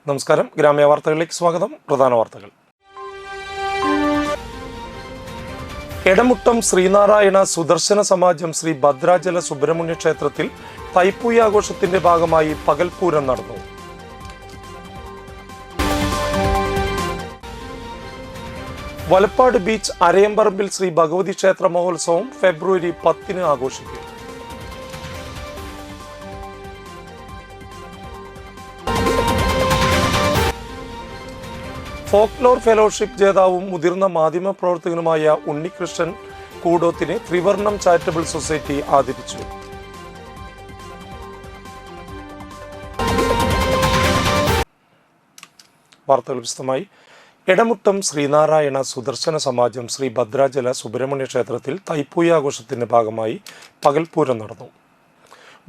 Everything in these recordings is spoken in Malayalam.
നമസ്കാരം. ഗ്രാമീയ വാർത്തകളിലേക്ക് സ്വാഗതം. പ്രധാന വാർത്തകൾ. എടമുട്ടം ശ്രീനാരായണ സുദർശന സമാജം ശ്രീ ഭദ്രാചല സുബ്രഹ്മണ്യ ക്ഷേത്രത്തിൽ തൈപ്പൂയ ആഘോഷത്തിന്റെ ഭാഗമായി പകൽപൂരം നടന്നു. വലപ്പാട് ബീച്ച് അരയമ്പറമ്പിൽ ശ്രീ ഭഗവതി ക്ഷേത്ര മഹോത്സവം ഫെബ്രുവരി 10 ആഘോഷിക്കും. ഫോക്ലോർ ഫെലോഷിപ്പ് ജേതാവും മുതിർന്ന മാധ്യമ പ്രവർത്തകനുമായ ഉണ്ണികൃഷ്ണൻ കൂടോത്തിനെ ത്രിവർണം ചാരിറ്റബിൾ സൊസൈറ്റി ആദരിച്ചു. വാർത്തകൾ വിശദമായി. എടമുട്ടം ശ്രീനാരായണ സുദർശന സമാജം ശ്രീ ഭദ്രാചല സുബ്രഹ്മണ്യ ക്ഷേത്രത്തിൽ തൈപ്പൂയ ആഘോഷത്തിന്റെ ഭാഗമായി പകൽപൂരം നടന്നു.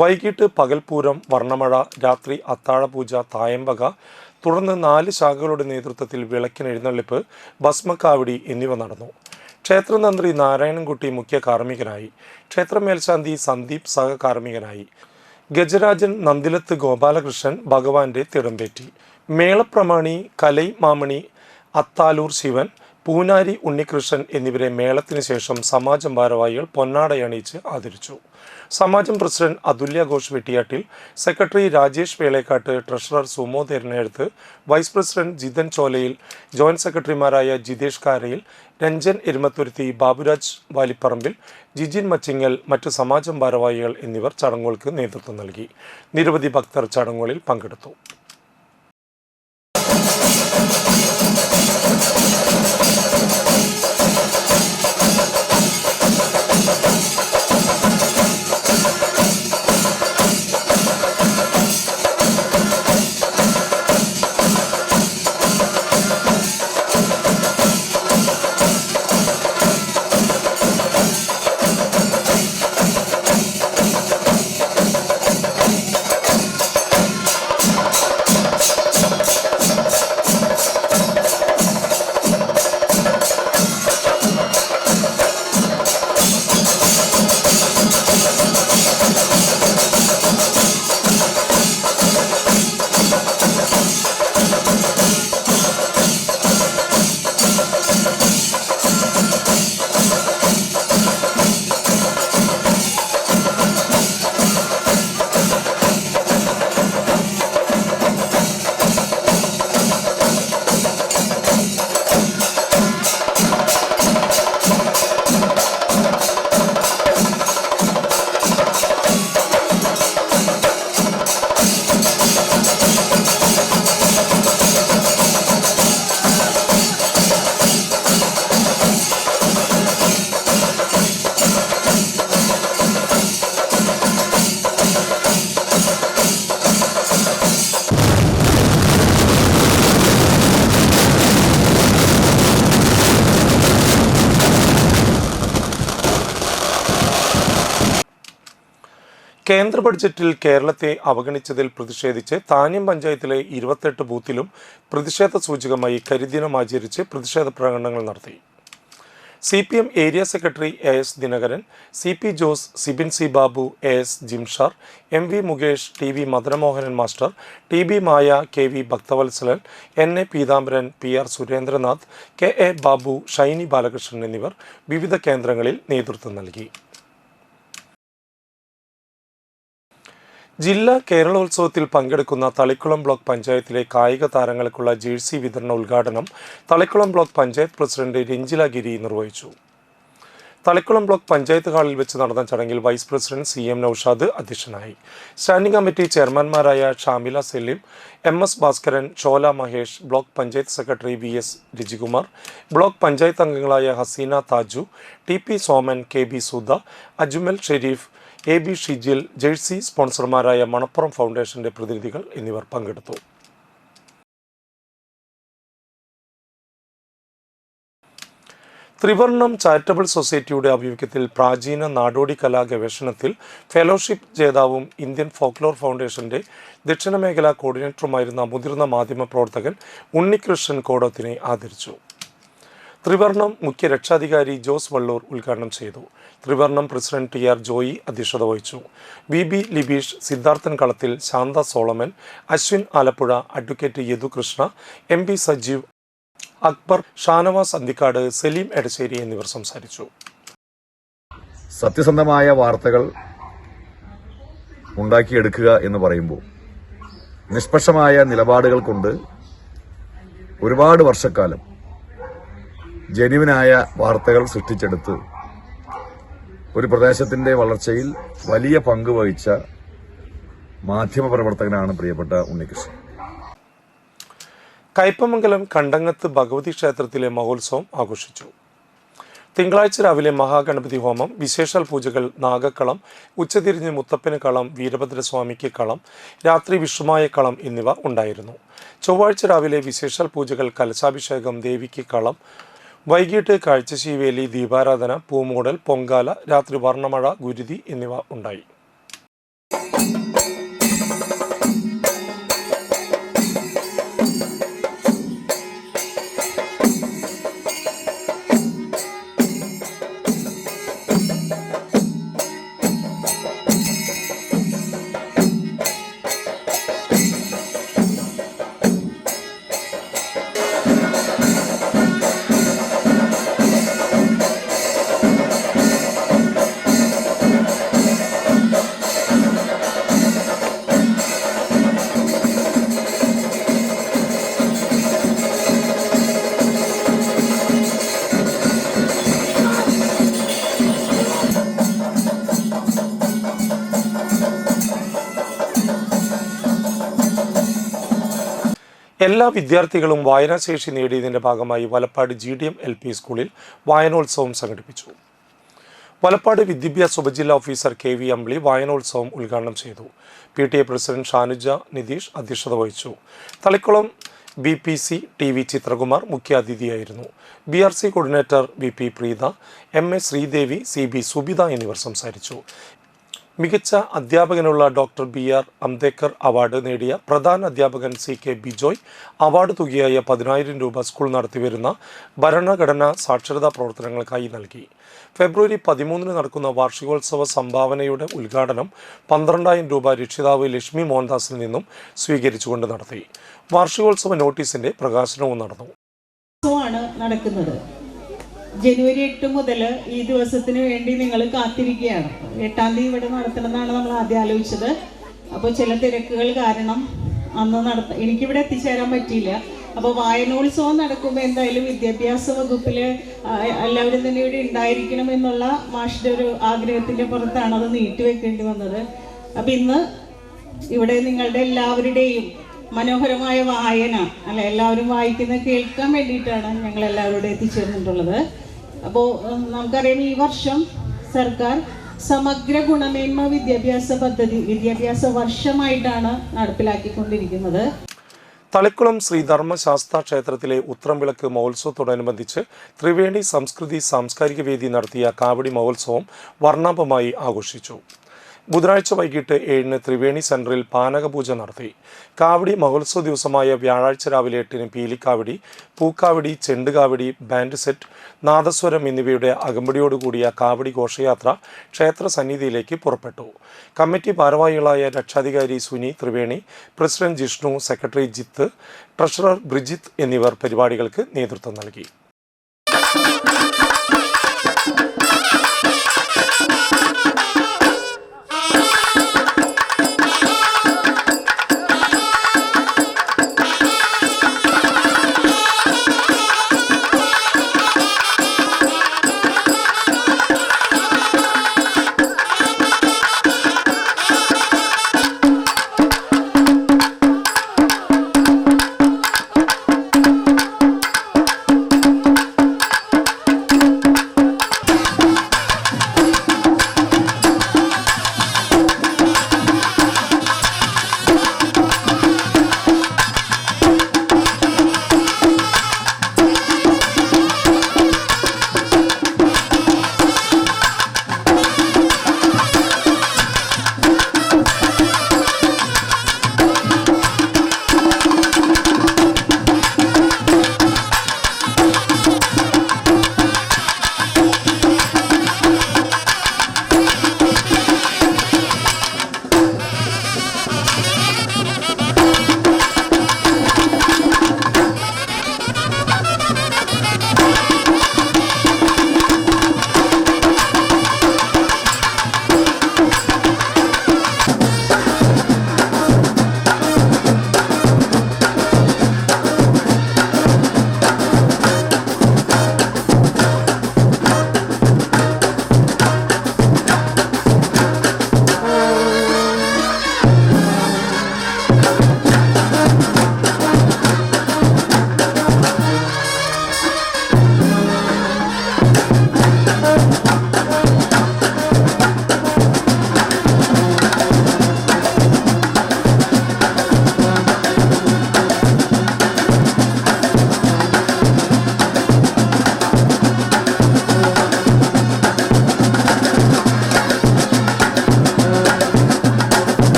വൈകിട്ട് പകൽപൂരം, വർണ്ണമഴ, രാത്രി അത്താഴപൂജ, തായമ്പക, തുടർന്ന് 4 ശാഖകളുടെ നേതൃത്വത്തിൽ വിളക്കിനെഴുന്നള്ളിപ്പ്, ഭസ്മക്കാവടി എന്നിവ നടന്നു. ക്ഷേത്രതന്ത്രി നാരായണൻകുട്ടി മുഖ്യ കാർമ്മികനായി. ക്ഷേത്ര മേൽശാന്തി സന്ദീപ് സഹകാർമ്മികനായി. ഗജരാജൻ നന്ദിലത്ത് ഗോപാലകൃഷ്ണൻ ഭഗവാന്റെ തിടമ്പേറ്റി. മേളപ്രമാണി കലൈ മാമണി അത്താലൂർ ശിവൻ, പൂനാരി ഉണ്ണികൃഷ്ണൻ എന്നിവരെ മേളത്തിന് ശേഷം സമാജം ഭാരവാഹികൾ പൊന്നാടയണിയിച്ച് ആദരിച്ചു. സമാജം president Athulya Ghosh Vettiyattil, secretary Rajesh Velekkatt, treasurer Sumo തെരഞ്ഞെടുത്ത്, vice president Jithan Cholayil, joint സെക്രട്ടറിമാരായ ജിതേഷ് കാരയിൽ, രഞ്ജൻ എരുമത്തുരുത്തി, ബാബുരാജ് വാലിപ്പറമ്പിൽ, ജിജിൻ മച്ചിങ്ങൽ, മറ്റ് സമാജം ഭാരവാഹികൾ എന്നിവർ ചടങ്ങുകൾക്ക് നേതൃത്വം നൽകി. നിരവധി ഭക്തർ ചടങ്ങുകളിൽ പങ്കെടുത്തു. കേന്ദ്ര ബഡ്ജറ്റിൽ കേരളത്തെ അവഗണിച്ചതിൽ പ്രതിഷേധിച്ച് താന്യം പഞ്ചായത്തിലെ 28 ബൂത്തിലും പ്രതിഷേധ സൂചകമായി കരിദിനം ആചരിച്ച് പ്രതിഷേധ പ്രകടനങ്ങൾ നടത്തി. CPM area secretary AS Dinakaran, CP Jose, Sibin C Babu, AS ജിംഷാർ, MV Mukesh, TV Madanamohanan master, TB മായ, KV Bhakthavatsalan, NA Peethambaran, PR Surendranath, KA Babu, Shiny Balakrishnan എന്നിവർ വിവിധ കേന്ദ്രങ്ങളിൽ നേതൃത്വം നൽകി. ജില്ലാ കേരളോത്സവത്തിൽ പങ്കെടുക്കുന്ന തളിക്കുളം ബ്ലോക്ക് പഞ്ചായത്തിലെ കായിക താരങ്ങൾക്കുള്ള ജേഴ്സി വിതരണ ഉദ്ഘാടനം തളിക്കുളം ബ്ലോക്ക് പഞ്ചായത്ത് പ്രസിഡന്റ് രഞ്ജില ഗിരി നിർവഹിച്ചു. തളിക്കുളം ബ്ലോക്ക് പഞ്ചായത്ത് ഹാളിൽ വെച്ച് നടന്ന ചടങ്ങിൽ വൈസ് പ്രസിഡന്റ് CM നൌഷാദ് അധ്യക്ഷനായി. സ്റ്റാൻഡിംഗ് കമ്മിറ്റി ചെയർമാൻമാരായ Shamila Saleem, MS Bhaskaran, Shola Mahesh, block panchayat secretary VS Rajikumar, block panchayat അംഗങ്ങളായ Haseena Thaju, TP Soman, KB Sudha, Ajmal Sherif, AB Shijil, jersey സ്പോൺസർമാരായ മണപ്പുറം ഫൗണ്ടേഷന്റെ പ്രതിനിധികൾ എന്നിവർ പങ്കെടുത്തു. ത്രിവർണം ചാരിറ്റബിൾ സൊസൈറ്റിയുടെ ആഭിമുഖ്യത്തിൽ പ്രാചീന നാടോടി കലാ ഗവേഷണത്തിൽ ഫെലോഷിപ്പ് ജേതാവും ഇന്ത്യൻ ഫോക്ലോർ ഫൗണ്ടേഷന്റെ ദക്ഷിണ മേഖലാ കോർഡിനേറ്ററുമായിരുന്ന മുതിർന്ന മാധ്യമ പ്രവർത്തകൻ ഉണ്ണികൃഷ്ണൻ കോടത്തിനെ ആദരിച്ചു. ത്രിവർണം മുഖ്യ രക്ഷാധികാരി ജോസ് വള്ളൂർ ഉദ്ഘാടനം ചെയ്തു. ത്രിവർണം പ്രസിഡന്റ് TR ജോയി അധ്യക്ഷത വഹിച്ചു. VB Libeesh, Sidharthan Kalathil, Shantha Solomon, Ashwin Alappuzha, advocate Yadukrishna, MP Sajeev, Akbar, Shanavas Anthikkad, Saleem Edassery എന്നിവർ സംസാരിച്ചു. സത്യസന്ധമായ വാർത്തകൾ ഉണ്ടാക്കിയെടുക്കുക എന്ന് പറയുമ്പോൾ നിഷ്പക്ഷമായ നിലപാടുകൾ കൊണ്ട് ഒരുപാട് വർഷക്കാലം ജെന്യുവിനായ വാർത്തകൾ സൃഷ്ടിച്ചെടുത്ത് ഒരു പ്രദേശത്തിന്റെ വളർച്ചയിൽ വലിയ പങ്ക് വഹിച്ച മാധ്യമപ്രവർത്തകനാണ് പ്രിയപ്പെട്ട ഉണ്ണികൃഷ്ണൻ. കയ്പമംഗലം കണ്ടങ്ങത്ത് ഭഗവതി ക്ഷേത്രത്തിലെ മഹോത്സവം ആഘോഷിച്ചു. തിങ്കളാഴ്ച രാവിലെ മഹാഗണപതി ഹോമം, വിശേഷാൽ പൂജകൾ, നാഗക്കളം, ഉച്ചതിരിഞ്ഞ് മുത്തപ്പന് കളം, വീരഭദ്രസ്വാമിക്ക് കളം, രാത്രി വിഷുമായ കളം എന്നിവ ഉണ്ടായിരുന്നു. ചൊവ്വാഴ്ച രാവിലെ വിശേഷാൽ പൂജകൾ, കലശാഭിഷേകം, ദേവിക്ക് കളം, വൈകിട്ട് കാഴ്ചശീവേലി, ദീപാരാധന, പൂമൂടൽ, പൊങ്കാല, രാത്രി വർണ്ണമഴ, ഗുരുതി എന്നിവ ഉണ്ടായി. എല്ലാ വിദ്യാർത്ഥികളും വായനാശേഷി നേടിയതിൻ്റെ ഭാഗമായി വലപ്പാട് GDM LP സ്കൂളിൽ വായനോത്സവം സംഘടിപ്പിച്ചു. വലപ്പാട് വിദ്യാഭ്യാസ ഉപജില്ലാ ഓഫീസർ KV അമ്പിളി വായനോത്സവം ഉദ്ഘാടനം ചെയ്തു. PTA പ്രസിഡന്റ് ഷാനുജ നിതീഷ് അധ്യക്ഷത വഹിച്ചു. തളിക്കുളം BPC TV ചിത്രകുമാർ മുഖ്യാതിഥിയായിരുന്നു. BRC coordinator VP Preetha, MA Sreedevi, CB Subitha എന്നിവർ സംസാരിച്ചു. മികച്ച അധ്യാപകനുള്ള ഡോക്ടർ BR അംബേദ്കർ അവാർഡ് നേടിയ പ്രധാന അധ്യാപകൻ CK ബിജോയ് അവാർഡ് തുകയായ 10,000 രൂപ സ്കൂൾ നടത്തിവരുന്ന ഭരണഘടനാ സാക്ഷരതാ പ്രവർത്തനങ്ങൾക്കായി നൽകി. ഫെബ്രുവരി 13 നടക്കുന്ന വാർഷികോത്സവ സംഭാവനയുടെ ഉദ്ഘാടനം 12,000 രൂപ രക്ഷിതാവ് ലക്ഷ്മി മോഹൻദാസിൽ നിന്നും സ്വീകരിച്ചുകൊണ്ട് നടത്തി. വാർഷികോത്സവ നോട്ടീസിന്റെ പ്രകാശനവും നടന്നു. നടക്കുന്നത് ജനുവരി 8 മുതൽ ഈ ദിവസത്തിന് വേണ്ടി നിങ്ങൾ കാത്തിരിക്കുകയാണ്. 8-ാം തീയതി ഇവിടെ നടത്തണമെന്നാണ് നമ്മൾ ആദ്യം ആലോചിച്ചത്. അപ്പോൾ ചില തിരക്കുകൾ കാരണം അന്ന് എനിക്കിവിടെ എത്തിച്ചേരാൻ പറ്റിയില്ല. അപ്പോൾ വായനോത്സവം നടക്കുമ്പോൾ എന്തായാലും വിദ്യാഭ്യാസ വകുപ്പിൽ എല്ലാവരും തന്നെ ഇവിടെ ഉണ്ടായിരിക്കണം എന്നുള്ള മാഷിൻ്റെ ഒരു ആഗ്രഹത്തിൻ്റെ പുറത്താണ് അത് നീട്ടിവെക്കേണ്ടി വന്നത്. അപ്പം ഇന്ന് ഇവിടെ നിങ്ങളുടെ എല്ലാവരുടെയും മനോഹരമായ വായന എല്ലാവരും വായിക്കുന്നത് കേൾക്കാൻ വേണ്ടിയിട്ടാണ് ഞങ്ങൾ എല്ലാവരോടും എത്തിച്ചേർന്നിട്ടുള്ളത്. അപ്പോൾ നമുക്കറിയാം, ഈ വർഷം സർക്കാർ സമഗ്ര ഗുണമേന്മ വിദ്യാഭ്യാസ പദ്ധതി വിദ്യാഭ്യാസ വർഷമായിട്ടാണ് നടപ്പിലാക്കിക്കൊണ്ടിരിക്കുന്നത്. തളിക്കുളം ശ്രീ ധർമ്മശാസ്ത്ര ക്ഷേത്രത്തിലെ ഉത്രംവിളക്ക് മഹോത്സവത്തോടനുബന്ധിച്ച് ത്രിവേണി സംസ്കൃതി സാംസ്കാരിക വേദി നടത്തിയ കാവടി മഹോത്സവം വർണ്ണാഭമായി ആഘോഷിച്ചു. ബുധനാഴ്ച വൈകിട്ട് 7-ന് ത്രിവേണി സെന്ററിൽ പാനകപൂജ നടത്തി. കാവടി മഹോത്സവ ദിവസമായ വ്യാഴാഴ്ച രാവിലെ 8-ന് പീലിക്കാവടി, പൂക്കാവടി, ചെണ്ടുകാവടി, ബാൻഡ് സെറ്റ്, നാദസ്വരം എന്നിവയുടെ അകമ്പടിയോടുകൂടിയ കാവടി ഘോഷയാത്ര ക്ഷേത്ര സന്നിധിയിലേക്ക് പുറപ്പെട്ടു. കമ്മിറ്റി ഭാരവാഹികളായ രക്ഷാധികാരി Suni Triveni, president Jishnu, secretary Jith, treasurer Brigit എന്നിവർ പരിപാടികൾക്ക് നേതൃത്വം നൽകി.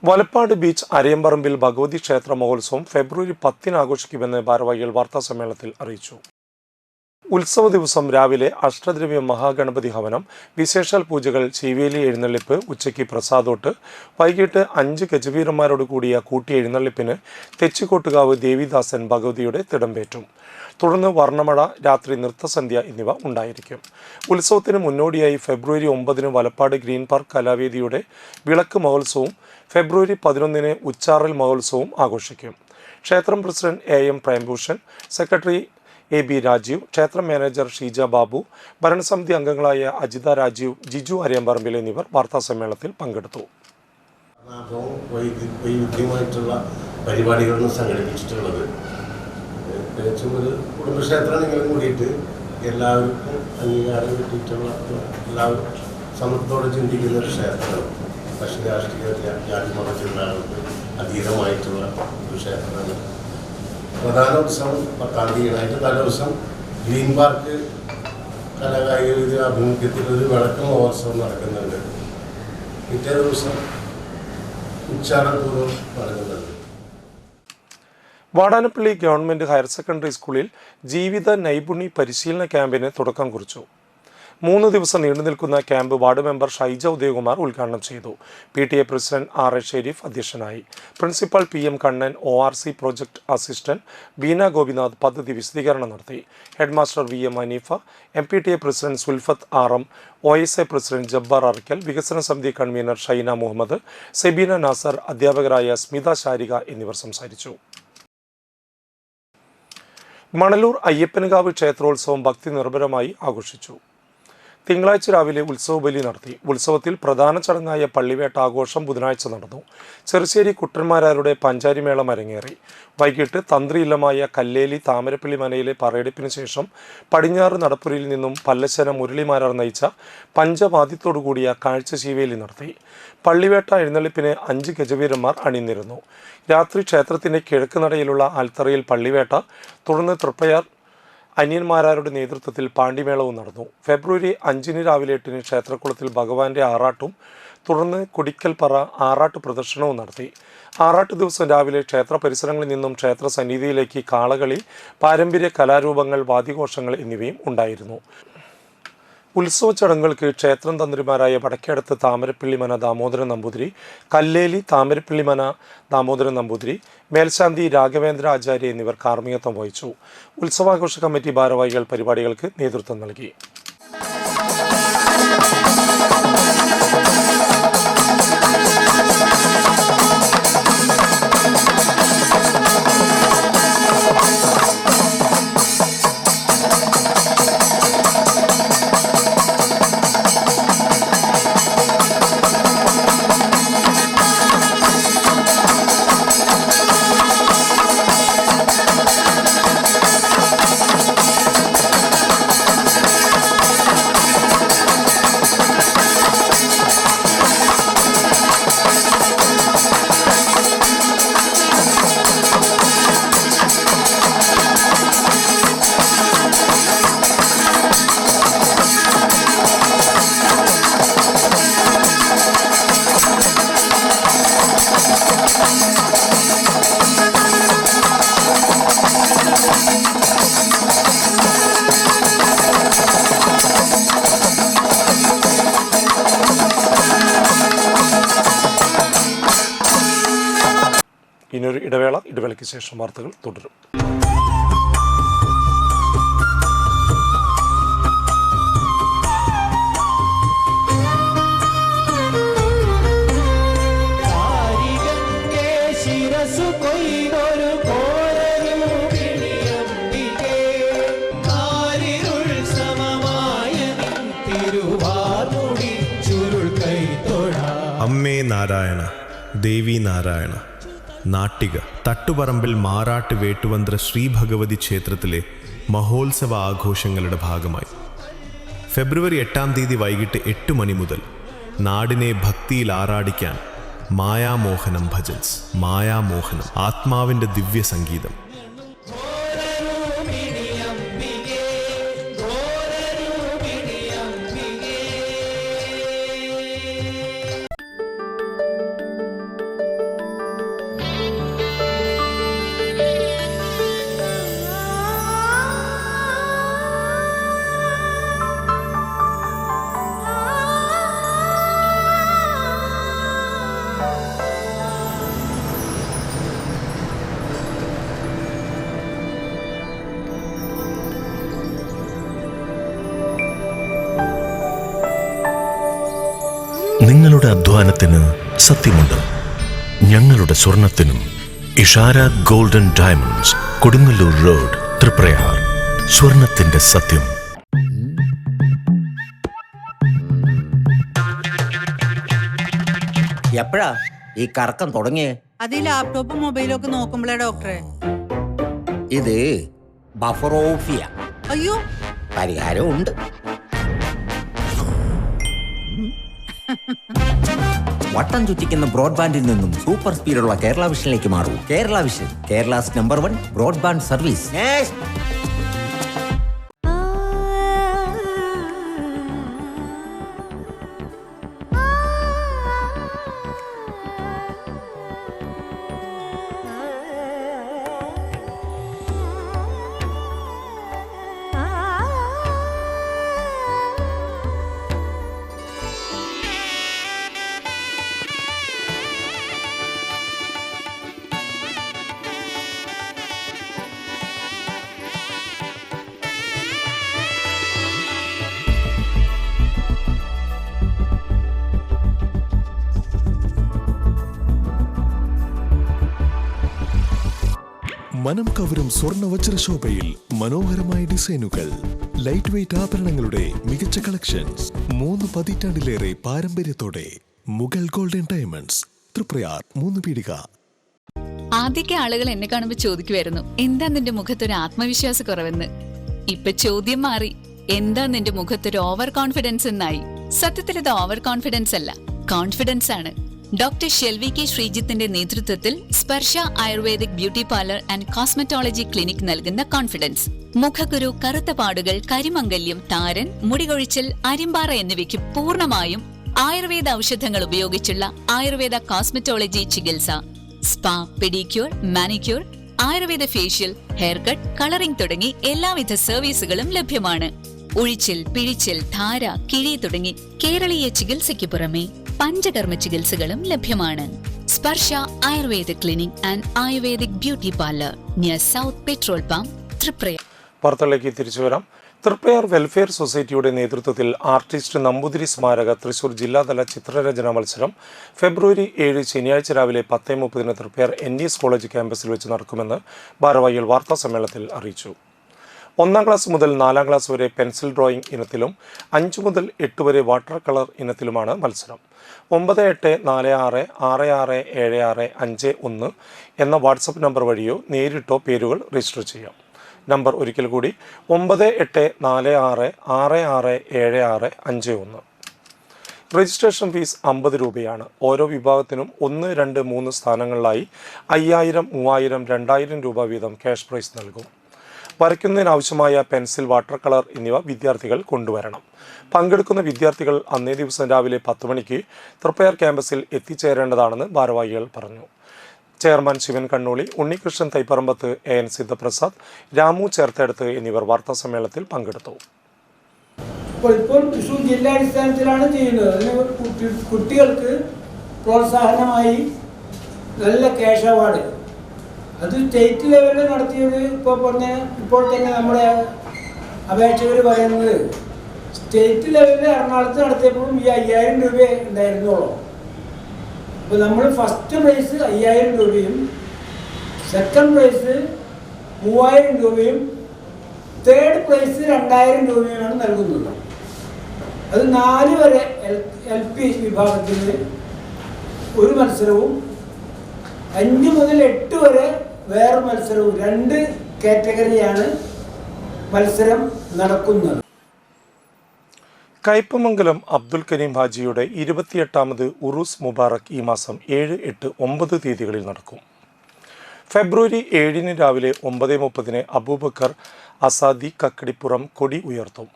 വലപ്പാട് ബീച്ച് അരയമ്പറമ്പിൽ ഭഗവതി ക്ഷേത്ര മഹോത്സവം ഫെബ്രുവരി 10 ആഘോഷിക്കുമെന്ന് ഭാരവാഹികൾ വാർത്താസമ്മേളനത്തിൽ അറിയിച്ചു. ഉത്സവ ദിവസം രാവിലെ അഷ്ടദ്രവ്യ മഹാഗണപതി ഹവനം, വിശേഷാൽ പൂജകൾ, ചീവേലി എഴുന്നള്ളിപ്പ്, ഉച്ചയ്ക്ക് പ്രസാദോട്ട്, വൈകിട്ട് 5 ഗജവീരന്മാരോട് കൂടിയ കൂട്ടി എഴുന്നള്ളിപ്പിന് തെച്ചിക്കോട്ടുകാവ് ദേവിദാസൻ ഭഗവതിയുടെ തിടമ്പേറ്റും. തുടർന്ന് വർണ്ണമഴ, രാത്രി നൃത്തസന്ധ്യ എന്നിവ ഉണ്ടായിരിക്കും. ഉത്സവത്തിന് മുന്നോടിയായി ഫെബ്രുവരി 9 വലപ്പാട് ഗ്രീൻ പാർക്ക് കലാവേദിയുടെ വിളക്ക് മഹോത്സവവും ഫെബ്രുവരി 11 ഉച്ചാറൽ മഹോത്സവവും ആഘോഷിക്കും. ക്ഷേത്രം president AM Prembhushan, secretary AB Rajeev, ക്ഷേത്ര മാനേജർ ഷീജ ബാബു, ഭരണസമിതി അംഗങ്ങളായ അജിത രാജീവ്, ജിജു അരയമ്പറമ്പിൽ എന്നിവർ വാർത്താസമ്മേളനത്തിൽ പങ്കെടുത്തു. വൈവിധ്യമായിട്ടുള്ള പരിപാടികളാണ് സംഘടിപ്പിച്ചിട്ടുള്ളത്. ഒരു കുടുംബക്ഷേത്രമാണെങ്കിലും കൂടിയിട്ട് എല്ലാവർക്കും അംഗീകാരം കിട്ടിയിട്ടുള്ള, എല്ലാവരും സമത്വത്തോടെ ചിന്തിക്കുന്ന ഒരു ക്ഷേത്രമാണ്. പക്ഷേ രാഷ്ട്രീയ ജാതിമത ചിന്തകൾക്ക് അതീതമായിട്ടുള്ള ഒരു ക്ഷേത്രമാണ്. പ്രധാന ഉത്സവം 10-ാം തീയതിയായിട്ട് തലേദിവസം ഗ്രീൻ പാർക്ക് കലാകായിക ആഭിമുഖ്യത്തിൽ ഒരു വിളക്ക് മഹോത്സവം നടക്കുന്നുണ്ട്. പിറ്റേ ദിവസം ഉച്ചാറൽ പൂർവ്വം നടക്കുന്നുണ്ട്. വാടാനപ്പള്ളി ഗവൺമെന്റ് ഹയർ സെക്കൻഡറി സ്കൂളിൽ ജീവിത നൈപുണി പരിശീലന ക്യാമ്പിന് തുടക്കം കുറിച്ചു. 3 ദിവസം നീണ്ടുനിൽക്കുന്ന camp ward member Shaija Udayakumar ഉദ്ഘാടനം ചെയ്തു. PTA പ്രസിഡന്റ് RA ഷെരീഫ് അധ്യക്ഷനായി. Principal PM Kannan, ORC project assistant Beena Gopinath പദ്ധതി വിശദീകരണം നടത്തി. Headmaster VM Aneefa, MPTA president Sulfath RM, OSA president Jabbar Arakkal, വികസന സമിതി കൺവീനർ ഷൈന മുഹമ്മദ്, സെബീന നാസർ, അധ്യാപകരായ സ്മിത ശാരിക എന്നിവർ സംസാരിച്ചു. മണലൂർ അയ്യപ്പൻകാവ് ക്ഷേത്രോത്സവം ഭക്തി നിർഭരമായി ആഘോഷിച്ചു. തിങ്കളാഴ്ച രാവിലെ ഉത്സവ ബലി നടത്തി. ഉത്സവത്തിൽ പ്രധാന ചടങ്ങായ പള്ളിവേട്ട ആഘോഷം ബുധനാഴ്ച നടന്നു. ചെറുശ്ശേരി കുട്ടന്മാരാരുടെ പഞ്ചാരിമേളം അരങ്ങേറി. വൈകിട്ട് തന്ത്രിയില്ലമായ കല്ലേലി താമരപ്പള്ളി മനയിലെ പറയെടുപ്പിന് ശേഷം പടിഞ്ഞാറ് നടപ്പുരയിൽ നിന്നും പല്ലശ്ശന മുരളിമാരാർ നയിച്ച പഞ്ചവാദ്യത്തോടുകൂടിയ കാഴ്ച ശീവേലി നടത്തി. പള്ളിവേട്ട എഴുന്നള്ളിപ്പിന് 5 ഗജവീരന്മാർ അണിനിരുന്നു. രാത്രി ക്ഷേത്രത്തിന്റെ കിഴക്ക് നടയിലുള്ള ആൽത്തറയിൽ പള്ളിവേട്ട, തുടർന്ന് തൃപ്പയാർ അനിയന്മാരാരുടെ നേതൃത്വത്തിൽ പാണ്ടിമേളവും നടന്നു. ഫെബ്രുവരി 5 രാവിലെ 8 ക്ഷേത്രക്കുളത്തിൽ ഭഗവാന്റെ ആറാട്ടും തുടർന്ന് കൊടിക്കൽപ്പറ ആറാട്ട് പ്രദർശനവും നടത്തി. ആറാട്ട് ദിവസം രാവിലെ ക്ഷേത്ര പരിസരങ്ങളിൽ നിന്നും ക്ഷേത്ര സന്നിധിയിലേക്ക് കാളകളി, പാരമ്പര്യ കലാരൂപങ്ങൾ, വാദ്യഘോഷങ്ങൾ എന്നിവയും ഉണ്ടായിരുന്നു. ഉത്സവ ചടങ്ങുകൾക്ക് ക്ഷേത്രം തന്ത്രിമാരായ വടക്കേടത്ത് താമരപ്പള്ളിമന ദാമോദരൻ നമ്പൂതിരി, കല്ലേലി താമരപ്പള്ളിമന ദാമോദരൻ നമ്പൂതിരി, മേൽശാന്തി രാഘവേന്ദ്ര ആചാര്യ എന്നിവർ കാർമ്മികത്വം വഹിച്ചു. ഉത്സവാഘോഷ കമ്മിറ്റി ഭാരവാഹികൾ പരിപാടികൾക്ക് നേതൃത്വം നൽകി. ഇനിയൊരു ഇടവേളയ്ക്ക് ശേഷം വാർത്തകൾ തുടരും. അമ്മേ നാരായണ, ദേവി നാരായണ, നാട്ടിക തട്ടുപറമ്പിൽ മാറാട്ട് വേട്ടുവന്ത്ര ശ്രീ ഭഗവതി ക്ഷേത്രത്തിലെ മഹോത്സവ ആഘോഷങ്ങളുടെ ഭാഗമായി ഫെബ്രുവരി 8-ാം തീയതി വൈകിട്ട് 8 മണി മുതൽ നാടിനെ ഭക്തിയിൽ ആറാടിക്കാൻ മായാമോഹനം ഭജൻസ്. മായാമോഹനം, ആത്മാവിൻ്റെ ദിവ്യ സംഗീതം. നിങ്ങളുടെ അധ്വാനത്തിന് സത്യമുണ്ട്. ഞങ്ങളുടെ സ്വർണത്തിനും. Ishara golden diamonds, Kodungallur road, Triprayar. സ്വർണത്തിന്റെ സത്യം. എപ്പോഴാ ഈ കറക്കം തുടങ്ങിയേ? അത് ഈ ലാപ്ടോപ്പും മൊബൈലും ഒക്കെ നോക്കുമ്പോഴേ ഡോക്ടറെ. ഇത് ബഫറോഫിയ. അയ്യോ, പരിഹാരം ഉണ്ട്. വട്ടം ചുറ്റിക്കുന്ന ബ്രോഡ്ബാൻഡിൽ നിന്നും സൂപ്പർ സ്പീഡുള്ള കേരള വിഷനിലേക്ക് മാറൂ. Kerala vision, Kerala's number 1 broadband service. മനം കവരും സ്വർണ്ണ വജ്രശോഭയിൽ മനോഹരമായ ഡിസൈനുകൾ, ലൈറ്റ് വെയ്റ്റ് ആഭരണങ്ങളുടെ മികച്ച കളക്ഷൻസ്. 3 പതിറ്റാണ്ടിലേറെ പാരമ്പര്യത്തോടെ മുഗൾ ഗോൾഡൻ ഡയമണ്ട്സ്, തൃപ്രയാർ 3 പീടിക. ആദ്യമൊക്കെ ആളുകൾ എന്നെ കാണുമ്പോൾ ചോദിക്കുമായിരുന്നു, എന്താ നിന്റെ മുഖത്തൊരു ആത്മവിശ്വാസ കുറവെന്ന്. ഇപ്പൊ ചോദ്യം മാറി, എന്താ നിന്റെ മുഖത്തൊരു ഓവർ കോൺഫിഡൻസ് എന്നായി. സത്യത്തിൽ ഇത് ഓവർ കോൺഫിഡൻസ് അല്ല, കോൺഫിഡൻസ് ആണ്. ഡോക്ടർ ഷെൽവി കെ ശ്രീജിത്തിന്റെ നേതൃത്വത്തിൽ Sparsha Ayurvedic beauty parlour and cosmetology clinic നൽകുന്ന കോൺഫിഡൻസ്. മുഖക്കുരു, കറുത്ത പാടുകൾ, കരിമംഗല്യം, താരൻ, മുടികൊഴിച്ചൽ, അരിമ്പാറ എന്നിവയ്ക്ക് പൂർണ്ണമായും ആയുർവേദ ഔഷധങ്ങൾ ഉപയോഗിച്ചുള്ള ആയുർവേദ കോസ്മെറ്റോളജി ചികിത്സ. Spa, pedicure, manicure, Ayurveda facial, hair cut, colouring തുടങ്ങി എല്ലാവിധ സർവീസുകളും ലഭ്യമാണ്. ഉഴിച്ചിൽ, പിഴിച്ചിൽ, ധാര, കിഴി തുടങ്ങി കേരളീയ ചികിത്സയ്ക്ക് പുറമെ പഞ്ചകർമ്മ ചികിത്സകളും ലഭ്യമാണ്. Sparsha Ayurveda clinic and Ayurvedic beauty parlour near south petrol pump, Triprayar. വാർത്തകളിലേക്ക് തിരിച്ചു വരാം. തൃപ്രയാർ വെൽഫെയർ സൊസൈറ്റിയുടെ നേതൃത്വത്തിൽ ആർട്ടിസ്റ്റ് നമ്പൂതിരി സ്മാരക തൃശൂർ ജില്ലാതല ചിത്രരചനാ മത്സരം ഫെബ്രുവരി 7 ശനിയാഴ്ച രാവിലെ 10:30 തൃപ്രയാർ NES കോളേജ് ക്യാമ്പസിൽ വെച്ച് നടക്കുമെന്ന് ഭാരവാഹികൾ വാർത്താ സമ്മേളനത്തിൽ അറിയിച്ചു. 1-ാം ക്ലാസ് മുതൽ 4-ാം ക്ലാസ് വരെ പെൻസിൽ ഡ്രോയിങ് ഇനത്തിലും 5 മുതൽ 8 വരെ വാട്ടർ കളർ ഇനത്തിലുമാണ് മത്സരം. 9846667651 എന്ന വാട്സപ്പ് നമ്പർ വഴിയോ നേരിട്ടോ പേരുകൾ രജിസ്റ്റർ ചെയ്യാം. നമ്പർ ഒരിക്കൽ കൂടി 9846667651. രജിസ്ട്രേഷൻ ഫീസ് 50 രൂപയാണ്. ഓരോ വിഭാഗത്തിനും 1, 2, 3 സ്ഥാനങ്ങളിലായി 5000, 3000, 2000 രൂപ വീതം ക്യാഷ് പ്രൈസ് നൽകും. വരയ്ക്കുന്നതിനാവശ്യമായ പെൻസിൽ, വാട്ടർ കളർ എന്നിവ വിദ്യാർത്ഥികൾ കൊണ്ടുവരണം. പങ്കെടുക്കുന്ന വിദ്യാർത്ഥികൾ അന്നേ ദിവസം രാവിലെ 10 മണിക്ക് തൃപ്രയാർ ക്യാമ്പസിൽ എത്തിച്ചേരേണ്ടതാണെന്ന് ഭാരവാഹികൾ പറഞ്ഞു. ചെയർമാൻ ശിവൻ കണ്ണൂളി, ഉണ്ണികൃഷ്ണൻ തൈപ്പറമ്പത്ത്, AN സിദ്ധപ്രസാദ്, രാമു ചേർത്തേടത്ത് എന്നിവർ വാർത്താസമ്മേളനത്തിൽ പങ്കെടുത്തു. ഇപ്പോൾ തൃശ്ശൂർ ജില്ലാടിസ്ഥാനത്തിലാണ് ചെയ്യുന്നത്. അതിന് കുട്ടികൾക്ക് പ്രോത്സാഹനമായി നല്ല ക്യാഷ് അവാർഡ്, അത് സ്റ്റേറ്റ് ലെവലിൽ നടത്തിയത് ഇപ്പോൾ തന്നെ നമ്മുടെ അപേക്ഷകർ പറയുന്നത് സ്റ്റേറ്റ് ലെവലിൽ എറണാകുളത്ത് നടത്തിയപ്പോഴും ഈ 5000 രൂപ ഉണ്ടായിരുന്നുള്ളൂ. അപ്പോൾ നമ്മൾ ഫസ്റ്റ് പ്രൈസ് 5000 രൂപയും സെക്കൻഡ് പ്രൈസ് 3000 രൂപയും തേർഡ് പ്രൈസ് 2000 രൂപയുമാണ് നൽകുന്നത്. അത് 4 വരെ LP വിഭാഗത്തിൽ ഒരു മത്സരവും 5 മുതൽ 8 വരെ വേറെ മത്സരവും 2 കാറ്റഗറിയാണ് മത്സരം നടക്കുന്നത്. കയ്പമംഗലം അബ്ദുൽ കരീം ഹാജിയുടെ 28ാമത് ഉറൂസ് മുബാറക് ഈ മാസം 7, 8, 9 തീയതികളിൽ നടക്കും. ഫെബ്രുവരി 7 രാവിലെ 9:30 അബൂബക്കർ അസാദി കക്കടിപ്പുറം കൊടി ഉയർത്തും.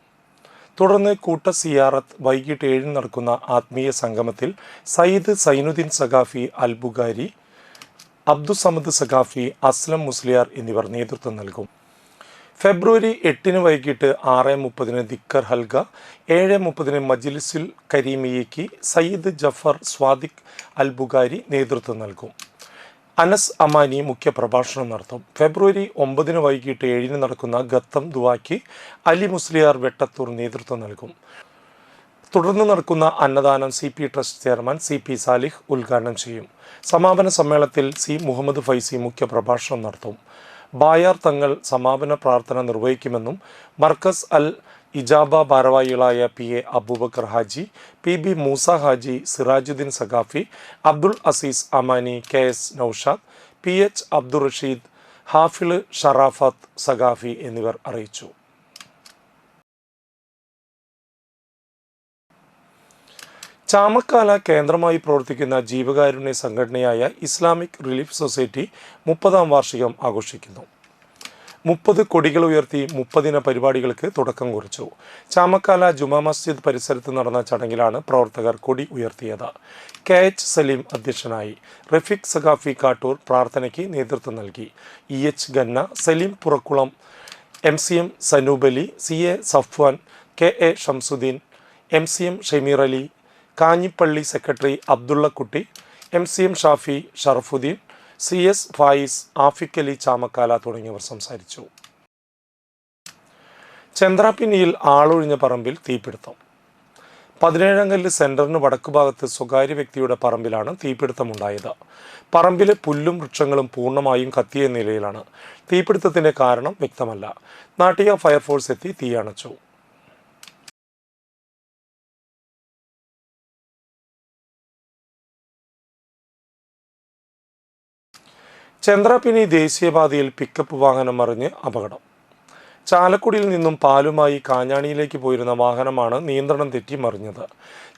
തുടർന്ന് കൂട്ട സിയാറത്ത് വൈകിട്ട് 7 നടക്കുന്ന ആത്മീയ സംഗമത്തിൽ സയ്യിദ് സൈനുദ്ദീൻ സഖാഫി അൽ ബുഖാരി, അബ്ദുസമദ് സഖാഫി, അസ്ലം മുസ്ലിയാർ എന്നിവർ നേതൃത്വം നൽകും. ഫെബ്രുവരി 8 വൈകിട്ട് 6:30 ദിക്കർ ഹൽഗ, 7:30 മജ്ലിസുൽ കരീമിയയ്ക്ക് സയ്യിദ് ജഫർ സ്വാദിഖ് അൽ ബുഖാരി നേതൃത്വം നൽകും. അനസ് അമാനി മുഖ്യ പ്രഭാഷണം നടത്തും. ഫെബ്രുവരി 9 വൈകിട്ട് 7 നടക്കുന്ന ഗത്തം ദുവായ്ക്ക് അലി മുസ്ലിയാർ വെട്ടത്തൂർ നേതൃത്വം നൽകും. തുടർന്ന് നടക്കുന്ന അന്നദാനം CP trust chairman CP Salih ഉദ്ഘാടനം ചെയ്യും. സമാപന സമ്മേളനത്തിൽ C മുഹമ്മദ് ഫൈസി മുഖ്യ പ്രഭാഷണം നടത്തും. ബായാർ തങ്ങൾ സമാപന പ്രാർത്ഥന നിർവഹിക്കുമെന്നും മർക്കസ് അൽ ഇജാബ ഭാരവാഹികളായ PA Abubakar Haji, PB Musa Haji, Sirajuddin Saqafi, Abdul Azeez Amani, KS Naushad, PH Abdul Rasheed, Hafiz Sharafath Saqafi എന്നിവർ അറിയിച്ചു. ചാമക്കാല കേന്ദ്രമായി പ്രവർത്തിക്കുന്ന ജീവകാരുണ്യ സംഘടനയായ ഇസ്ലാമിക് റിലീഫ് സൊസൈറ്റി 30ാം വാർഷികം ആഘോഷിക്കുന്നു. 30 കൊടികൾ ഉയർത്തി 30 പരിപാടികൾക്ക് തുടക്കം കുറിച്ചു. ചാമക്കാല ജുമാ മസ്ജിദ് പരിസരത്ത് നടന്ന ചടങ്ങിലാണ് പ്രവർത്തകർ കൊടി ഉയർത്തിയത്. KH സലീം അധ്യക്ഷനായി. റഫീഖ് സഖാഫി കാട്ടൂർ പ്രാർത്ഥനയ്ക്ക് നേതൃത്വം നൽകി. EH Ganna, Saleem Purakkulam, MCM Sanubali, CA Safwan, KA Shamsuddin, MCM Shameer Ali, Kanjippalli secretary Abdullakutty, MCM Shafi, Sharafuddin, CS Faiz, Afiq Ali Chamakkala തുടങ്ങിയവർ സംസാരിച്ചു. ചന്ദ്രാപിന്നിയിൽ ആളൊഴിഞ്ഞ പറമ്പിൽ തീപിടുത്തം. 17-കല്ല് സെന്ററിന് വടക്കുഭാഗത്ത് സ്വകാര്യ വ്യക്തിയുടെ പറമ്പിലാണ് തീപിടുത്തമുണ്ടായത്. പറമ്പിലെ പുല്ലും വൃക്ഷങ്ങളും പൂർണ്ണമായും കത്തിയ നിലയിലാണ്. തീപിടുത്തത്തിന്റെ കാരണം വ്യക്തമല്ല. നാട്ടിക ഫയർഫോഴ്സ് എത്തി തീയണച്ചു. ചന്ദ്രാപിന്നി ദേശീയപാതയിൽ പിക്കപ്പ് വാഹനം മറിഞ്ഞ് അപകടം. ചാലക്കുടിയിൽ നിന്നും പാലുമായി കാഞ്ഞാണിയിലേക്ക് പോയിരുന്ന വാഹനമാണ് നിയന്ത്രണം തെറ്റി മറിഞ്ഞത്.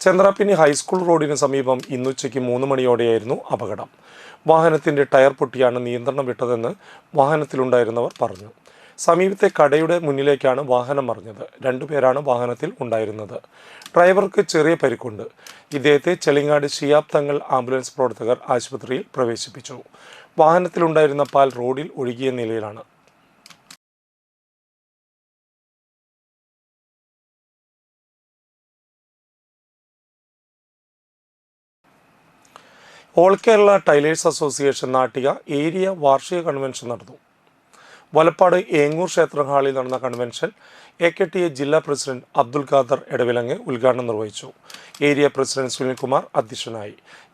ചന്ദ്രാപിന്നി ഹൈസ്കൂൾ റോഡിന് സമീപം ഇന്നുച്ചയ്ക്ക് 3 മണിയോടെയായിരുന്നു അപകടം. വാഹനത്തിന്റെ ടയർ പൊട്ടിയാണ് നിയന്ത്രണം വിട്ടതെന്ന് വാഹനത്തിലുണ്ടായിരുന്നവർ പറഞ്ഞു. സമീപത്തെ കടയുടെ മുന്നിലേക്കാണ് വാഹനം മറിഞ്ഞത്. 2 പേരാണ് വാഹനത്തിൽ ഉണ്ടായിരുന്നത്. ഡ്രൈവർക്ക് ചെറിയ പരിക്കുണ്ട്. ഇദ്ദേഹത്തെ ചെളിങ്ങാട് ഷിയാബ് തങ്ങൾ ആംബുലൻസ് പ്രവർത്തകർ ആശുപത്രിയിൽ പ്രവേശിപ്പിച്ചു. വാഹനത്തിലുണ്ടായിരുന്ന പാൽ റോഡിൽ ഒഴുകിയ നിലയിലാണ്. All Kerala tailors association Nattika area വാർഷിക കൺവെൻഷൻ നടന്നു. വലപ്പാട് ഏങ്ങൂർ ക്ഷേത്ര ഹാളിൽ നടന്ന കൺവെൻഷൻ AKTA ജില്ലാ പ്രസിഡന്റ് അബ്ദുൽ ഖാദർ എടവിലങ്ങ് ഉദ്ഘാടനം നിർവഹിച്ചു. ഏരിയ പ്രസിഡന്റ് സുനിൽകുമാർ അധ്യക്ഷനായി.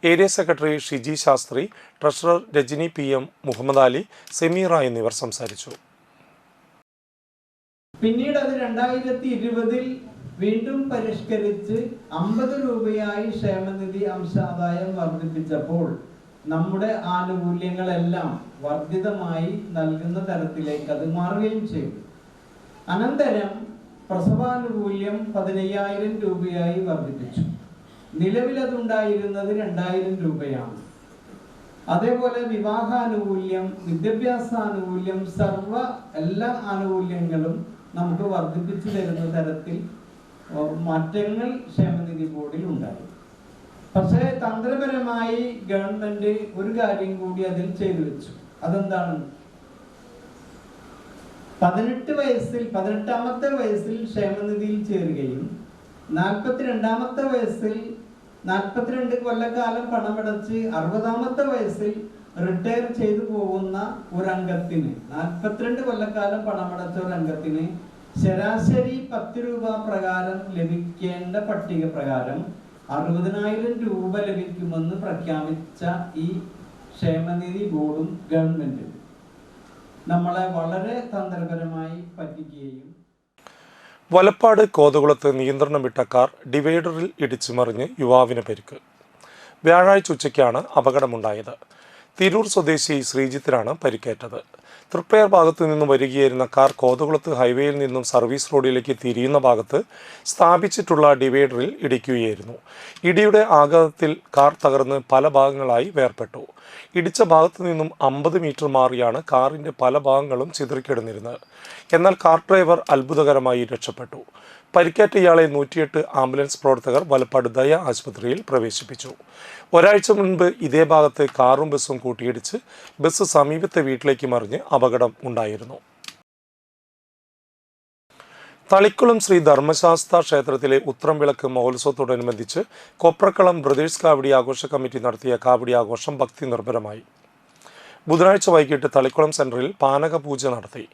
Area secretary Shiji Shastri, treasurer Rajani PM, Muhammad Ali, Sameera എന്നിവർ സംസാരിച്ചു. പിന്നീട് അത് 2020 വീണ്ടും പരിഷ്കരിച്ച് 50 രൂപയായി ക്ഷേമനിധി അംശാദായം വർദ്ധിപ്പിച്ചപ്പോൾ നമ്മുടെ ആനുകൂല്യങ്ങളെല്ലാം വർദ്ധിതമായി നൽകുന്ന തരത്തിലേക്ക് അത് മാറുകയും ചെയ്തു. അനന്തരം പ്രസവാനുകൂല്യം 15,000 രൂപയായി വർദ്ധിപ്പിച്ചു. നിലവിലതുണ്ടായിരുന്നത് 2,000 രൂപയാണ്. അതേപോലെ വിവാഹാനുകൂല്യം, വിദ്യാഭ്യാസാനുകൂല്യം, എല്ലാ ആനുകൂല്യങ്ങളും നമുക്ക് വർദ്ധിപ്പിച്ചു തരുന്ന തരത്തിൽ മാറ്റങ്ങൾ ക്ഷേമനിധി ബോർഡിൽ ഉണ്ടായി. പക്ഷേ തന്ത്രപരമായി ഗവൺമെന്റ് ഒരു കാര്യം കൂടി അതിൽ ചെയ്തു വെച്ചു. അതെന്താണ്? 18ാമത്തെ വയസ്സിൽ ക്ഷേമനിധിയിൽ ചേരുകയും 42ാമത്തെ വയസ്സിൽ 42 കൊല്ലക്കാലം പണമടച്ച് 60ാമത്തെ വയസ്സിൽ റിട്ടയർ ചെയ്തു പോകുന്ന ഒരു അംഗത്തിന്, 42 കൊല്ലക്കാലം പണമടച്ച ഒരു അംഗത്തിന് ശരാശരി 10 രൂപ പ്രകാരം ലഭിക്കേണ്ട പട്ടിക പ്രകാരം 60,000 രൂപ ലഭിക്കുമെന്ന് പ്രഖ്യാപിച്ച ഈ ക്ഷേമനിധി ബോർഡും ഗവൺമെന്റും നമ്മളെ വളരെ തന്ത്രപരമായി പറ്റിക്കുകയും. വലപ്പാട് കോതകുളത്ത് നിയന്ത്രണം വിട്ട കാർ ഡിവൈഡറിൽ ഇടിച്ചു മറിഞ്ഞ് യുവാവിന് പരിക്ക്. വ്യാഴാഴ്ച ഉച്ചയ്ക്കാണ് അപകടമുണ്ടായത്. തിരൂർ സ്വദേശി ശ്രീജിത്തിനാണ് പരിക്കേറ്റത്. തൃപ്പയാർ ഭാഗത്തു നിന്നും വരികയായിരുന്ന കാർ കോതകുളത്ത് ഹൈവേയിൽ നിന്നും സർവീസ് റോഡിലേക്ക് തിരിയുന്ന ഭാഗത്ത് സ്ഥാപിച്ചിട്ടുള്ള ഡിവൈഡറിൽ ഇടിക്കുകയായിരുന്നു. ഇടിയുടെ ആഘാതത്തിൽ കാർ തകർന്ന് പല ഭാഗങ്ങളായി വേർപെട്ടു. ഇടിച്ച ഭാഗത്തു നിന്നും 50 മീറ്റർ മാറിയാണ് കാറിൻ്റെ പല ഭാഗങ്ങളും ചിതറിക്കിടന്നിരുന്നത്. എന്നാൽ കാർ ഡ്രൈവർ അത്ഭുതകരമായി രക്ഷപ്പെട്ടു. പരിക്കേറ്റ ഇയാളെ 108 ആംബുലൻസ് പ്രവർത്തകർ വലപ്പാട് ദയ ആശുപത്രിയിൽ പ്രവേശിപ്പിച്ചു. ഒരാഴ്ച മുൻപ് ഇതേ ഭാഗത്ത് കാറും ബസ്സും കൂട്ടിയിടിച്ച് ബസ് സമീപത്തെ വീട്ടിലേക്ക് മറിഞ്ഞ് അപകടം ഉണ്ടായിരുന്നു. തളിക്കുളം ശ്രീ ധർമ്മശാസ്ത്ര ക്ഷേത്രത്തിലെ ഉത്രം വിളക്ക് മഹോത്സവത്തോടനുബന്ധിച്ച് കൊപ്രക്കളം ബ്രദേഴ്സ് കാവടി ആഘോഷ കമ്മിറ്റി നടത്തിയ കാവടി ആഘോഷം ഭക്തി നിർഭരമായി. ബുധനാഴ്ച വൈകിട്ട് തളിക്കുളം സെന്ററിൽ പാനക പൂജ നടത്തി.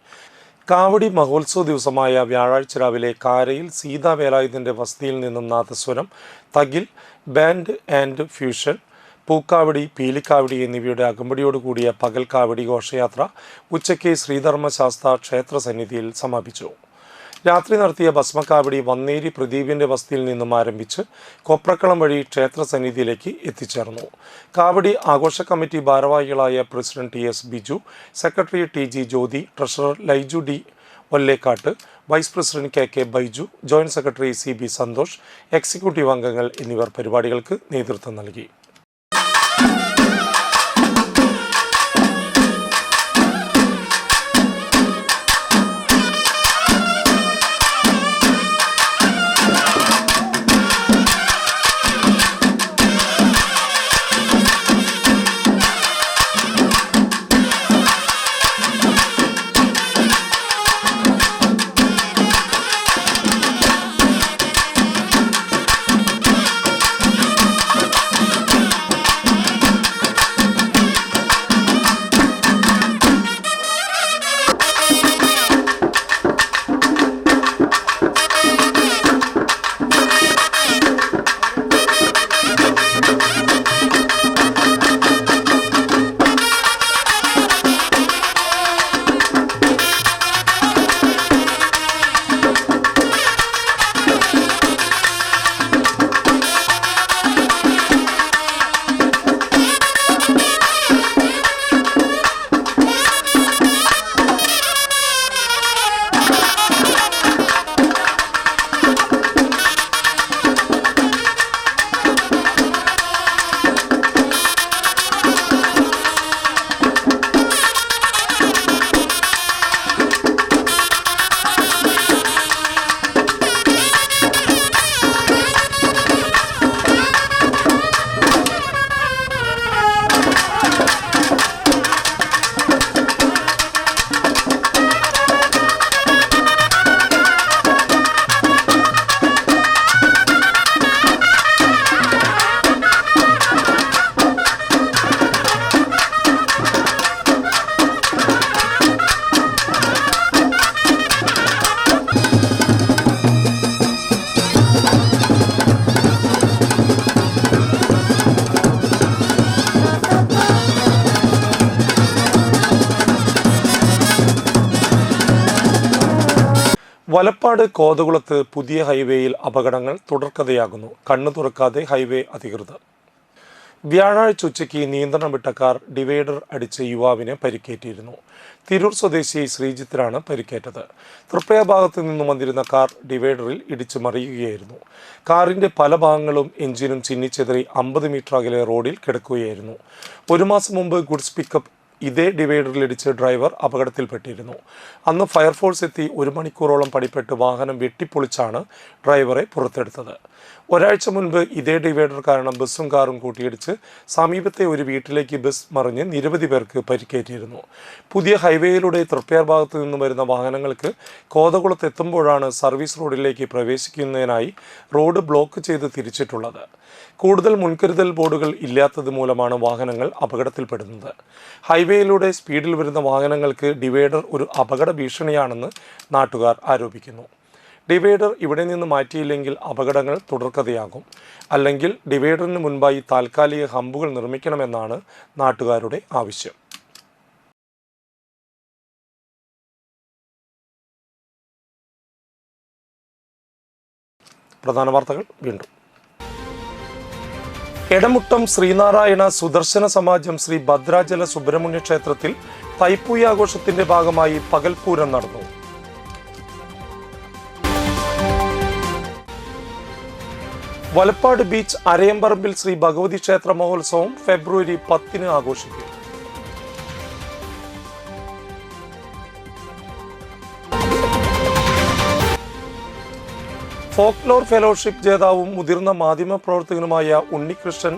കാവടി മഹോത്സവ ദിവസമായ വ്യാഴാഴ്ച രാവിലെ കാരയിൽ സീതാ വേലായുധൻ്റെ വസതിയിൽ നിന്നും നാദസ്വരം, തകിൽ, ബാൻഡ് ആൻഡ് ഫ്യൂഷൻ, പൂക്കാവടി, പീലിക്കാവടി എന്നിവയുടെ അകമ്പടിയോടുകൂടിയ പകൽ കാവടി ഘോഷയാത്ര ഉച്ചയ്ക്ക് ശ്രീധർമ്മശാസ്ത്ര ക്ഷേത്ര സന്നിധിയിൽ സമാപിച്ചു. രാത്രി നടത്തിയ ഭസ്മക്കാവടി വന്നേരി പ്രദീപിൻ്റെ വസതിയിൽ നിന്നും ആരംഭിച്ച് കൊപ്രക്കളം വഴി ക്ഷേത്ര സന്നിധിയിലേക്ക് എത്തിച്ചേർന്നു. കാവടി ആഘോഷ കമ്മിറ്റി ഭാരവാഹികളായ president TS Biju, secretary TG Jyothi, treasurer Laiju D Ollekkatt, vice president KK Baiju, joint secretary CB Santhosh, executive അംഗങ്ങൾ എന്നിവർ പരിപാടികൾക്ക് നേതൃത്വം നൽകി. വലപ്പാട് കോതകുളത്ത് പുതിയ ഹൈവേയിൽ അപകടങ്ങൾ തുടർക്കഥയാകുന്നു. കണ്ണു തുറക്കാതെ ഹൈവേ അധികൃതർ. വ്യാഴാഴ്ച ഉച്ചയ്ക്ക് നിയന്ത്രണം വിട്ട കാർ ഡിവൈഡർ അടിച്ച് യുവാവിന് പരിക്കേറ്റിരുന്നു. തിരൂർ സ്വദേശി ശ്രീജിത്തിനാണ് പരിക്കേറ്റത്. തൃപ്പയാർ ഭാഗത്തു നിന്നും വന്നിരുന്ന കാർ ഡിവൈഡറിൽ ഇടിച്ചു മറിയുകയായിരുന്നു. കാറിൻ്റെ പല ഭാഗങ്ങളും എഞ്ചിനും ചിന്നിച്ചെതറി 50 മീറ്റർ അകലെ റോഡിൽ കിടക്കുകയായിരുന്നു. 1 മാസം മുമ്പ് ഗുഡ്സ് പിക്കപ്പ് ഇതേ ഡിവൈഡറിലിടിച്ച് ഡ്രൈവർ അപകടത്തിൽപ്പെട്ടിരുന്നു. അന്ന് ഫയർഫോഴ്സ് എത്തി 1 മണിക്കൂറോളം പണിപ്പെട്ട് വാഹനം വെട്ടിപ്പൊളിച്ചാണ് ഡ്രൈവറെ പുറത്തെടുത്തത്. ഒരാഴ്ച മുൻപ് ഇതേ ഡിവൈഡർ കാരണം ബസ്സും കാറും കൂട്ടിയിടിച്ച് സമീപത്തെ ഒരു വീട്ടിലേക്ക് ബസ് മറിഞ്ഞ് നിരവധി പേർക്ക് പരിക്കേറ്റിരുന്നു. പുതിയ ഹൈവേയിലൂടെ തൃപ്പയാർ ഭാഗത്തു നിന്നും വരുന്ന വാഹനങ്ങൾക്ക് കോതകുളത്ത് എത്തുമ്പോഴാണ് സർവീസ് റോഡിലേക്ക് പ്രവേശിക്കുന്നതിനായി റോഡ് ബ്ലോക്ക് ചെയ്ത് തിരിച്ചിട്ടുള്ളത്. കൂടുതൽ മുൻകരുതൽ ബോർഡുകൾ ഇല്ലാത്തത് മൂലമാണ് വാഹനങ്ങൾ അപകടത്തിൽപ്പെടുന്നത്. ഹൈവേയിലൂടെ സ്പീഡിൽ വരുന്ന വാഹനങ്ങൾക്ക് ഡിവൈഡർ ഒരു അപകട ഭീഷണിയാണെന്ന് നാട്ടുകാർ ആരോപിക്കുന്നു. ഡിവൈഡർ ഇവിടെ നിന്ന് മാറ്റിയില്ലെങ്കിൽ അപകടങ്ങൾ തുടർക്കഥയാകും. അല്ലെങ്കിൽ ഡിവൈഡറിന് മുൻപായി താൽക്കാലിക ഹമ്പുകൾ നിർമ്മിക്കണമെന്നാണ് നാട്ടുകാരുടെ ആവശ്യം. പ്രധാന വാർത്തകൾ വീണ്ടും. എടമുട്ടം ശ്രീനാരായണ സുദർശന സമാജം ശ്രീ ഭദ്രാചല സുബ്രഹ്മണ്യ ക്ഷേത്രത്തിൽ തൈപ്പൂയ ആഘോഷത്തിന്റെ ഭാഗമായി പകൽപൂരം നടന്നു. വലപ്പാട് ബീച്ച് അരയമ്പറമ്പിൽ ശ്രീ ഭഗവതി ക്ഷേത്ര മഹോത്സവം ഫെബ്രുവരി 10 ആഘോഷിക്കും. ഫോക്ലോർ ഫെലോഷിപ്പ് ജേതാവും മുതിർന്ന മാധ്യമ പ്രവർത്തകനുമായ ഉണ്ണികൃഷ്ണൻ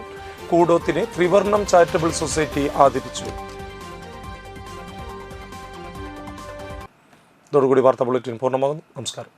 കൂടോത്തിനെ ത്രിവർണം ചാരിറ്റബിൾ സൊസൈറ്റി ആദരിച്ചു. ഇതോടുകൂടി വാർത്താ ബുള്ളറ്റിൻ പൂർണ്ണമാകുന്നു. നമസ്കാരം.